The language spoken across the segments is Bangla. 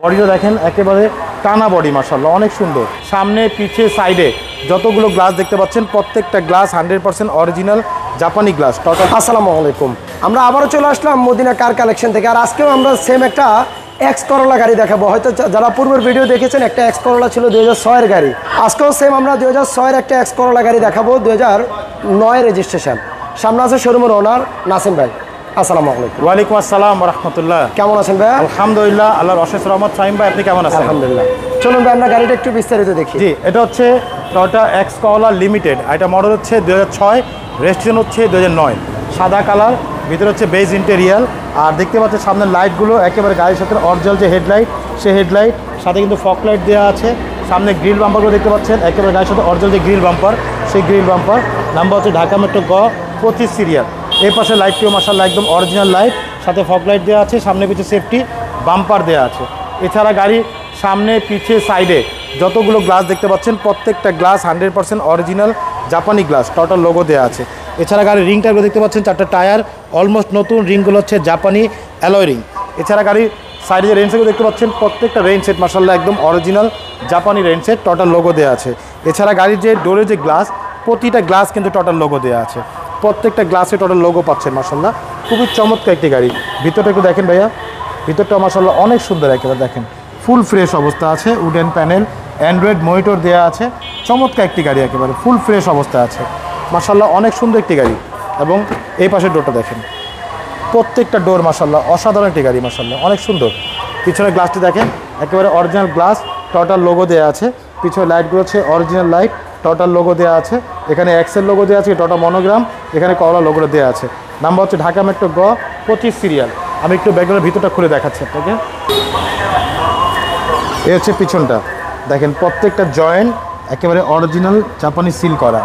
বডিটা দেখেন একেবারে টানা বডি, মাশাআল্লাহ অনেক সুন্দর। সামনে পিছে সাইডে যতগুলো গ্লাস দেখতে পাচ্ছেন প্রত্যেকটা গ্লাস 100% অরিজিনাল জাপানি গ্লাস। আসসালামু আলাইকুম, আমরা আবারও চলে আসলাম মদিনা কার কালেকশন থেকে। আর আজকেও আমরা সেম একটা এক্স করোলা গাড়ি দেখাবো। হয়তো যারা পূর্বের ভিডিও দেখেছেন একটা এক্স করোলা ছিল 2006 এর গাড়ি। আজকেও সেম আমরা 2006 এর একটা এক্স করোলা গাড়ি দেখাবো, 2009 রেজিস্ট্রেশন। সামনে আছে শোরুমের ওনার নাসিম ভাই। আসসালামু আলাইকুম। ওয়ালাইকুম আসসালাম ওয়া রাহমাতুল্লাহ। কেমন আছেন ভাই? আলহামদুলিল্লাহ, আল্লাহর অশেষ রহমত। ফাহিম ভাই আপনি কেমন আছেন? আলহামদুলিল্লাহ। চলুন ভাই আমরা গাড়িটা একটু বিস্তারিত দেখি। জি, এটা হচ্ছে টয়োটা এক্স করোলা লিমিটেড। এটা মডেল হচ্ছে 2006, রেজিস্ট্রেশন হচ্ছে 2009। সাদা কালার, ভিতরে হচ্ছে বেজ ইন্টেরিয়াল। আর দেখতে পাচ্ছেন সামনের লাইটগুলো একেবারে গাড়ির সাথে অরিজিনাল যে হেডলাইট, সেই হেডলাইট সাথে কিন্তু ফগ লাইট দেওয়া আছে। সামনে গ্রিল বাম্পারগুলো দেখতে পাচ্ছেন একেবারে গাড়ির সাথে অরিজিনাল যে গ্রিল বাম্পার, সেই গ্রিল বাম্পার। নাম্বার হচ্ছে ঢাকা মেট্রো গ 25 সিরিয়াল। এই পাশে লাইটটিও মাশাআল্লাহ একদম অরিজিনাল লাইট, সাথে ফগ লাইট দেওয়া আছে। সামনে পিছে সেফটি বাম্পার দেওয়া আছে। এছাড়া গাড়ি সামনে পিছে সাইডে যতগুলো গ্লাস দেখতে পাচ্ছেন প্রত্যেকটা গ্লাস 100% অরিজিনাল জাপানি গ্লাস, টোটাল লোগো দেওয়া আছে। এছাড়া গাড়ির রিং টায়ারগুলো দেখতে পাচ্ছেন, 4টা টায়ার অলমোস্ট নতুন, রিংগুলো হচ্ছে জাপানি অ্যালয় রিং। এছাড়া গাড়ির সাইডে যে রেন সেটগুলো দেখতে পাচ্ছেন প্রত্যেকটা রেন সেট মাশাআল্লাহ একদম অরিজিনাল জাপানি রেন সেট, টোটাল লোগো দেওয়া আছে। এছাড়া গাড়ির যে ডোরের যে গ্লাস, প্রতিটা গ্লাস কিন্তু টোটাল লোগো দেওয়া আছে। প্রত্যেকটা গ্লাসে টোটাল লোগো পাচ্ছেন মাশাআল্লাহ। খুবই চমৎকার একটি গাড়ি। ভিতরটা একটু দেখেন ভাইয়া, ভিতরটা মাশাআল্লাহ অনেক সুন্দর, একেবারে দেখেন ফুল ফ্রেশ অবস্থা আছে। উডেন প্যানেল, অ্যান্ড্রয়েড মনিটর দেওয়া আছে। চমৎকার একটি গাড়ি, একেবারে ফুল ফ্রেশ অবস্থা আছে মাশাআল্লাহ, অনেক সুন্দর একটি গাড়ি। এবং এই পাশের ডোরটা দেখেন, প্রত্যেকটা ডোর মাশাআল্লাহ অসাধারণ একটি গাড়ি মাশাআল্লাহ, অনেক সুন্দর। পিছনের গ্লাসটি দেখেন একেবারে অরিজিনাল গ্লাস, টোটাল লোগো দেওয়া আছে। পিছনে লাইটগুলো হচ্ছে অরিজিনাল লাইট, টোটাল লোগো দেওয়া আছে। এখানে এক্সেল লোগো দেওয়া আছে, টোটাল মনোগ্রাম, এখানে করলা লোগোটা দেওয়া আছে। নাম্বার হচ্ছে ঢাকা মেট্রো গ 25 সিরিয়াল। আমি একটু ব্যাকগ্রাউন্ডের ভিতরটা খুলে দেখাচ্ছি আপনাকে। এই হচ্ছে পিছনটা দেখেন, প্রত্যেকটা জয়েন্ট একেবারে অরিজিনাল জাপানি সিল করা।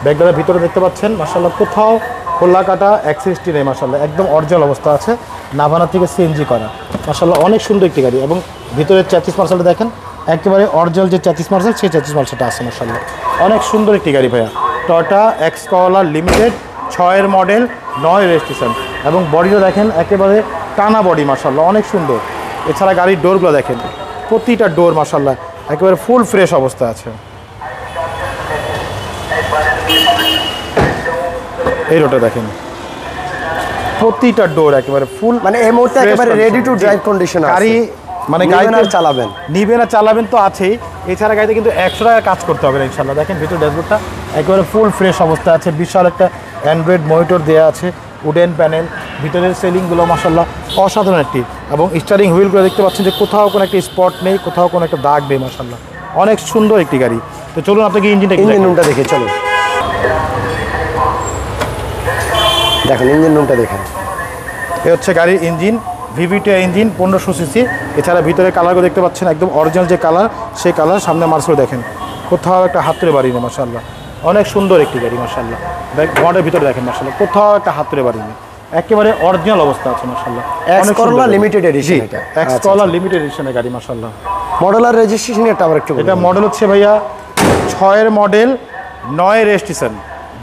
ব্যাকগ্রাউন্ডের ভিতরে দেখতে পাচ্ছেন মাশাআল্লাহ কোথাও খোলা কাটা অ্যাক্সেসটি নেই মাশাআল্লাহ, একদম অরিজিনাল অবস্থা আছে। নাভানা থেকে সিএনজি করা মাশাআল্লাহ, অনেক সুন্দর একটি গাড়ি। এবং ভিতরে চ্যাসিস মার্শালটা দেখেন একেবারে অরিজিনাল যে চ্যাসিস মার্শাল, সেই চ্যাসিস মার্শালটা আছে মাশাআল্লাহ, অনেক সুন্দর একটি গাড়ি ভাইয়া। Toyota X Corolla limited, 6 model, 9 registration. এবং বডিটা দেখেন একেবারে টানা বডি মাশাআল্লাহ, অনেক সুন্দর। এছাড়া গাড়ির ডোরগুলো দেখেন, প্রতিটা ডোর মাশাআল্লাহ একেবারে ফুল ফ্রেশ অবস্থা আছে। এই রোডটা দেখেন, প্রতিটা ডোর একেবারে ফুল, মানে এই মুহূর্তে একেবারে রেডি টু ড্রাইভ কন্ডিশন আছে। গাড়ি মানে গাড়িতে চালাবেন, নিবেন আর চালাবেন তো আছেই। এছাড়া গাড়িতে কিন্তু 100 টাকা কাজ করতে হবে না ইনশাআল্লাহ। দেখেন ভিতর ড্যাশবোর্ডটা একেবারে ফুল ফ্রেশ অবস্থা আছে। বিশাল একটা অ্যান্ড্রয়েড মনিটর দেওয়া আছে, উডেন প্যানেল, ভিতরের সেলিংগুলো মাশাআল্লাহ অসাধারণ একটি। এবং স্টারিং হুইলগুলো দেখতে পাচ্ছেন যে কোথাও কোনো একটা স্পট নেই, কোথাও কোনো একটা দাগ নেই মাশাআল্লাহ, অনেক সুন্দর একটি গাড়ি। তো চলুন আপনাকে ইঞ্জিন রুমটা দেখে চলুন। দেখেন ইঞ্জিন রুমটা দেখেন, এ হচ্ছে গাড়ির ইঞ্জিন, ভিভিটি ইঞ্জিন, 1500 সিসি। এছাড়া ভিতরে কালারগুলো দেখতে পাচ্ছেন একদম অরিজিনাল যে কালার, সেই কালার। সামনে মার্সেল দেখেন, কোথাও একটা হাতুড়ে বাড়ি নেই মাশাআল্লাহ, অনেক সুন্দর একটি গাড়ি মাশাআল্লাহ। ঘরের ভিতরে দেখেন মাশাআল্লাহ, কোথাও একটা হাতুড়ে বাড়ি নেই, একেবারে অরিজিনাল অবস্থা আছে মাশাআল্লাহ। এক্স করোলা লিমিটেড এডিশন, এটা এক্স করোলা লিমিটেড এডিশনের গাড়ি মাশাআল্লাহ। মডেল আর রেজিস্ট্রেশন এটা আবার একটু, এটা মডেল হচ্ছে ভাইয়া 6 model, 9 registration.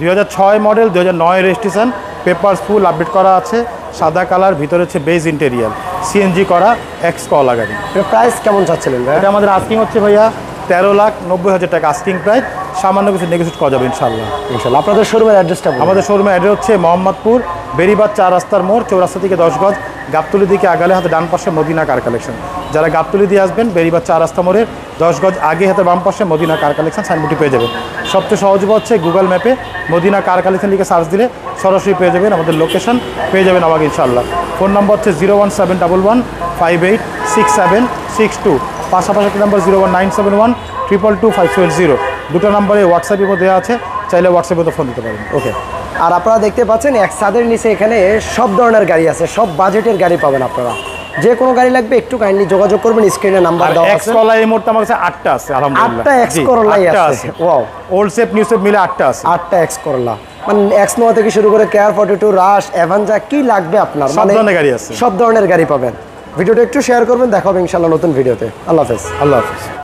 2006 model, 2009 registration. Papers full update করা আছে, সাদা কালার, ভিতরে হচ্ছে বেজ ইন্টেরিয়াল, সিএনজি করা এক্স করোলা গাড়ি। প্রাইস কেমন চাচ্ছিলেন ভাই? এটা আমাদের আস্কিং হচ্ছে ভাইয়া 13,90,000 টাকা আস্কিং প্রাইস। সামান্য কিছু নেগোশিয়েট করা যাবে ইনশাআল্লাহ। ইনশাআল্লাহ। আপনাদের শোরুমের অ্যাড্রেসটা বলুন। আমাদের শোরুমের অ্যাড্রেস হচ্ছে মোহাম্মদপুর বেরিবাদ 4 রাস্তার মোড়, চৌরাস্তা থেকে 10 গজ, গাবতলী দিকে আগালে হাতে ডান পাশে মদিনা কার কালেকশন। যারা গাবতলী দিয়ে আসবেন বেরিবাদ 4 রাস্তা মোড়ের 10 গজ আগে হাতে বাম পাশে মদিনা কার কালেকশন সাইনবোর্ডটি পেয়ে যাবেন। সবচেয়ে সহজ হচ্ছে গুগল ম্যাপে মদিনা কার কালেকশন লিখে সার্চ দিলে সরাসরি পেয়ে যাবেন, আমাদের লোকেশন পেয়ে যাবেন আমাকে ইনশাআল্লাহ। ফোন নম্বর হচ্ছে 01711586762। পাশাপাশি একটা নাম্বার 01971222570। দুটো নাম্বারে হোয়াটসঅ্যাপে দেওয়া আছে, চাইলে হোয়াটসঅ্যাপে ফোন দিতে পারেন। ওকে। আর আপনারা দেখতে পাচ্ছেন এক ছাদের নিচে এখানে সব ধরনের গাড়ি আছে, সব বাজেটের গাড়ি পাবেন আপনারা। যে কোনো গাড়ি লাগবে একটু কাইন্ডলি যোগাযোগ করবেন, স্ক্রিনে নাম্বার দেওয়া আছে। এক্স করোলা এই মুহূর্তে আমার কাছে 8টা আছে আলহামদুলিল্লাহ। 8টা এক্স করোলাই আছে। Wow, old shape new shape মিলে 8টা আছে। 8টা এক্স করোলা, মানে এক্স নোয়া থেকে শুরু করে কেয়ার 42, রাশ, অ্যাভাঞ্জা, কি লাগবে আপনার সব ধরনের গাড়ি আছে, সব ধরনের গাড়ি পাবেন। ভিডিওটা একটু শেয়ার করবেন, দেখা হবে ইনশাআল্লাহ নতুন ভিডিওতে। আল্লাহ হাফেজ। আল্লাহ হাফেজ।